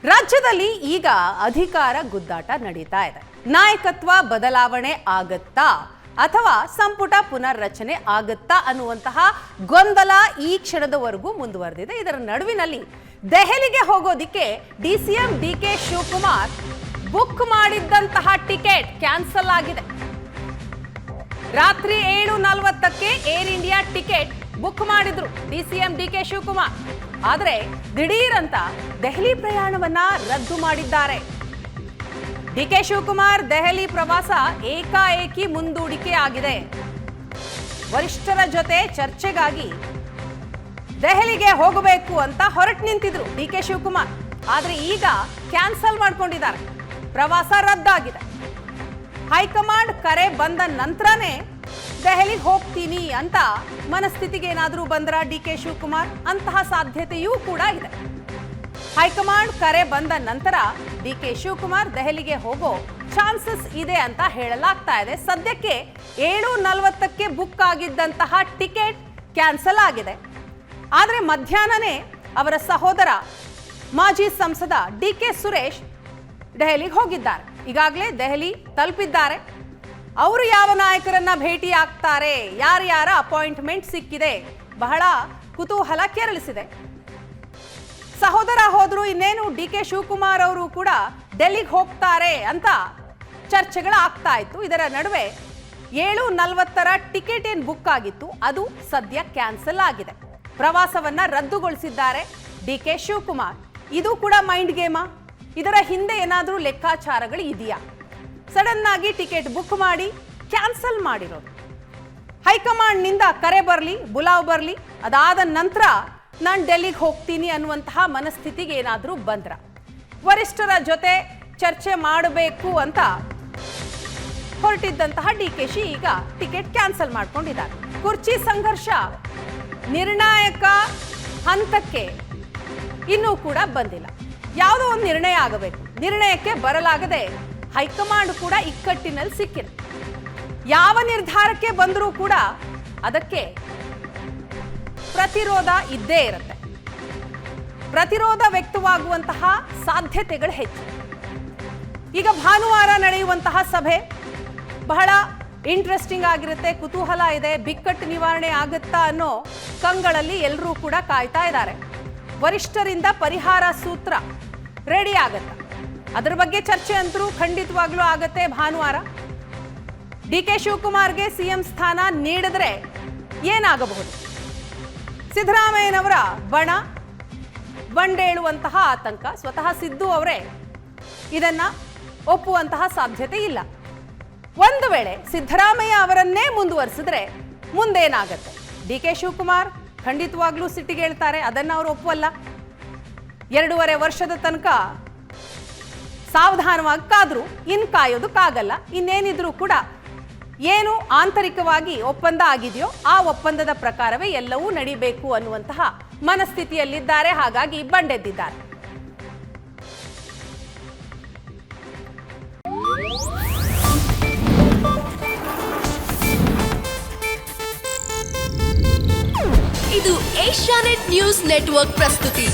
ರಾಜ್ಯದಲ್ಲಿ ಈಗ ಅಧಿಕಾರ ಗುದ್ದಾಟ ನಡೀತಾ ಇದೆ. ನಾಯಕತ್ವ ಬದಲಾವಣೆ ಆಗತ್ತಾ ಅಥವಾ ಸಂಪುಟ ಪುನರ್ರಚನೆ ಆಗತ್ತಾ ಅನ್ನುವಂತಹ ಗೊಂದಲ ಈ ಕ್ಷಣದವರೆಗೂ ಮುಂದುವರೆದಿದೆ. ಇದರ ನಡುವಿನಲ್ಲಿ ದೆಹಲಿಗೆ ಹೋಗೋದಿಕ್ಕೆ ಡಿಸಿಎಂ ಡಿಕೆ ಶಿವಕುಮಾರ್ ಬುಕ್ ಮಾಡಿದ್ದಂತಹ ಟಿಕೆಟ್ ಕ್ಯಾನ್ಸಲ್ ಆಗಿದೆ. ರಾತ್ರಿ 7:40ಕ್ಕೆ ಏರ್ ಇಂಡಿಯಾ ಟಿಕೆಟ್ ಬುಕ್ ಮಾಡಿದ್ರು ಡಿಸಿಎಂ ಡಿಕೆ ಶಿವಕುಮಾರ್. ಆದರೆ ದಿಢೀರಂತ ದೆಹಲಿ ಪ್ರಯಾಣವನ್ನ ರದ್ದು ಮಾಡಿದ್ದಾರೆ. ಡಿಕೆ ಶಿವಕುಮಾರ್ ದೆಹಲಿ ಪ್ರವಾಸ ಏಕಾಏಕಿ ಮುಂದೂಡಿಕೆ ಆಗಿದೆ. ವರಿಷ್ಠರ ಜೊತೆ ಚರ್ಚೆಗಾಗಿ ದೆಹಲಿಗೆ ಹೋಗಬೇಕು ಅಂತ ಹೊರಟು ನಿಂತಿದ್ರು ಡಿಕೆ ಶಿವಕುಮಾರ್. ಆದ್ರೆ ಈಗ ಕ್ಯಾನ್ಸಲ್ ಮಾಡ್ಕೊಂಡಿದ್ದಾರೆ, ಪ್ರವಾಸ ರದ್ದಾಗಿದೆ. ಹೈಕಮಾಂಡ್ ಕರೆ ಬಂದ ನಂತರನೇ ದೆಹಲಿಗೆ ಹೋಗ್ತೀನಿ ಅಂತ ಮನಸ್ಥಿತಿಗೆ ಏನಾದರೂ ಬಂದ್ರ ಡಿಕೆ ಶಿವಕುಮಾರ್? ಅಂತಹ ಸಾಧ್ಯತೆಯೂ ಕೂಡ ಇದೆ. ಹೈಕಮಾಂಡ್ ಕರೆ ಬಂದ ನಂತರ ಡಿಕೆ ಶಿವಕುಮಾರ್ ದೆಹಲಿಗೆ ಹೋಗೋ ಚಾನ್ಸಸ್ ಇದೆ ಅಂತ ಹೇಳಲಾಗ್ತಾ ಇದೆ. ಸದ್ಯಕ್ಕೆ 7:40ಕ್ಕೆ ಬುಕ್ ಆಗಿದ್ದಂತಹ ಟಿಕೆಟ್ ಕ್ಯಾನ್ಸಲ್ ಆಗಿದೆ. ಆದರೆ ಮಧ್ಯಾಹ್ನನೇ ಅವರ ಸಹೋದರ ಮಾಜಿ ಸಂಸದ ಡಿಕೆ ಸುರೇಶ್ ದೆಹಲಿಗೆ ಹೋಗಿದ್ದಾರೆ. ಈಗಾಗಲೇ ದೆಹಲಿ ತಲುಪಿದ್ದಾರೆ. ಅವರು ಯಾವ ನಾಯಕರನ್ನ ಭೇಟಿ ಆಗ್ತಾರೆ, ಯಾರ್ಯಾರ ಅಪಾಯಿಂಟ್ಮೆಂಟ್ ಸಿಕ್ಕಿದೆ, ಬಹಳ ಕುತೂಹಲ ಕೆರಳಿಸಿದೆ. ಸಹೋದರ ಹೋದ್ರು, ಇನ್ನೇನು ಡಿಕೆ ಶಿವಕುಮಾರ್ ಅವರು ಕೂಡ ಡೆಲ್ಲಿಗೆ ಹೋಗ್ತಾರೆ ಅಂತ ಚರ್ಚೆಗಳಾಗ್ತಾ ಇತ್ತು. ಇದರ ನಡುವೆ 7:40ರ ಟಿಕೆಟ್ ಏನು ಬುಕ್ ಆಗಿತ್ತು ಅದು ಸದ್ಯ ಕ್ಯಾನ್ಸಲ್ ಆಗಿದೆ. ಪ್ರವಾಸವನ್ನ ರದ್ದುಗೊಳಿಸಿದ್ದಾರೆ ಡಿಕೆ ಶಿವಕುಮಾರ್. ಇದು ಕೂಡ ಮೈಂಡ್ ಗೇಮಾ? ಇದರ ಹಿಂದೆ ಏನಾದರೂ ಲೆಕ್ಕಾಚಾರಗಳು ಇದೆಯಾ? ಸಡನ್ ಆಗಿ ಟಿಕೆಟ್ ಬುಕ್ ಮಾಡಿ ಕ್ಯಾನ್ಸಲ್ ಮಾಡಿರೋದು. ಹೈಕಮಾಂಡ್ನಿಂದ ಕರೆ ಬರಲಿ, ಬುಲಾವ್ ಬರಲಿ, ಅದಾದ ನಂತರ ನಾನು ಡೆಲ್ಲಿಗೆ ಹೋಗ್ತೀನಿ ಅನ್ನುವಂತಹ ಮನಸ್ಥಿತಿಗೆ ಏನಾದರೂ ಬಂದ್ರ? ವರಿಷ್ಠರ ಜೊತೆ ಚರ್ಚೆ ಮಾಡಬೇಕು ಅಂತ ಹೊರಟಿದ್ದಂತಹ ಡಿಕೆಶಿ ಈಗ ಟಿಕೆಟ್ ಕ್ಯಾನ್ಸಲ್ ಮಾಡ್ಕೊಂಡಿದ್ದಾರೆ. ಕುರ್ಚಿ ಸಂಘರ್ಷ ನಿರ್ಣಾಯಕ ಹಂತಕ್ಕೆ ಇನ್ನೂ ಕೂಡ ಬಂದಿಲ್ಲ. ಯಾವುದೋ ಒಂದು ನಿರ್ಣಯ ಆಗಬೇಕು. ನಿರ್ಣಯಕ್ಕೆ ಬರಲಾಗದೆ ಹೈಕಮಾಂಡ್ ಕೂಡ ಇಕ್ಕಟ್ಟಿನಲ್ಲಿ ಸಿಕ್ಕಿದೆ. ಯಾವ ನಿರ್ಧಾರಕ್ಕೆ ಬಂದರೂ ಕೂಡ ಅದಕ್ಕೆ ಪ್ರತಿರೋಧ ಇದ್ದೇ ಇರುತ್ತೆ. ಪ್ರತಿರೋಧ ವ್ಯಕ್ತವಾಗುವಂತಹ ಸಾಧ್ಯತೆಗಳು ಹೆಚ್ಚು. ಈಗ ಭಾನುವಾರ ನಡೆಯುವಂತಹ ಸಭೆ ಬಹಳ ಇಂಟ್ರೆಸ್ಟಿಂಗ್ ಆಗಿರುತ್ತೆ, ಕುತೂಹಲ ಇದೆ. ಬಿಕ್ಕಟ್ಟು ನಿವಾರಣೆ ಆಗುತ್ತಾ ಅನ್ನೋ ಕಂಗಳಲ್ಲಿ ಎಲ್ಲರೂ ಕೂಡ ಕಾಯ್ತಾ ಇದ್ದಾರೆ. ವರಿಷ್ಠರಿಂದ ಪರಿಹಾರ ಸೂತ್ರ ರೆಡಿ ಆಗತ್ತ? ಅದರ ಬಗ್ಗೆ ಚರ್ಚೆ ಅಂತರೂ ಖಂಡಿತವಾಗ್ಲೂ ಆಗತ್ತೆ ಭಾನುವಾರ. ಡಿಕೆ ಶಿವಕುಮಾರ್ಗೆ ಸಿಎಂ ಸ್ಥಾನ ನೀಡಿದ್ರೆ ಏನಾಗಬಹುದು? ಸಿದ್ದರಾಮಯ್ಯನವರ ಬಣ ಬಂಡೇಳುವಂತಹ ಆತಂಕ. ಸ್ವತಃ ಸಿದ್ದು ಅವರೇ ಇದನ್ನ ಒಪ್ಪುವಂತಹ ಸಾಧ್ಯತೆ ಇಲ್ಲ. ಒಂದು ವೇಳೆ ಸಿದ್ದರಾಮಯ್ಯ ಅವರನ್ನೇ ಮುಂದುವರಿಸಿದ್ರೆ ಮುಂದೇನಾಗತ್ತೆ? ಡಿಕೆ ಶಿವಕುಮಾರ್ ಖಂಡಿತವಾಗ್ಲೂ ಸಿಟ್ಟಿಗೇಳ್ತಾರೆ, ಅದನ್ನ ಅವರು ಒಪ್ಪುವಲ್ಲ. 2.5 ವರ್ಷದ ತನಕ ಸಾವಧಾನವಾಗಿ ಕಾದ್ರು, ಇನ್ ಕಾಯೋದಕ್ಕಾಗಲ್ಲ. ಇನ್ನೇನಿದ್ರು ಕೂಡ ಏನು ಆಂತರಿಕವಾಗಿ ಒಪ್ಪಂದ ಆಗಿದೆಯೋ ಆ ಒಪ್ಪಂದದ ಪ್ರಕಾರವೇ ಎಲ್ಲವೂ ನಡೀಬೇಕು ಅನ್ನುವಂತಹ ಮನಸ್ಥಿತಿಯಲ್ಲಿದ್ದಾರೆ. ಹಾಗಾಗಿ ಬಂಡೆದ್ದಿದ್ದಾರೆ. ಇದು ಏಷ್ಯಾನೆಟ್ ನ್ಯೂಸ್ ನೆಟ್ವರ್ಕ್ ಪ್ರಸ್ತುತಿ.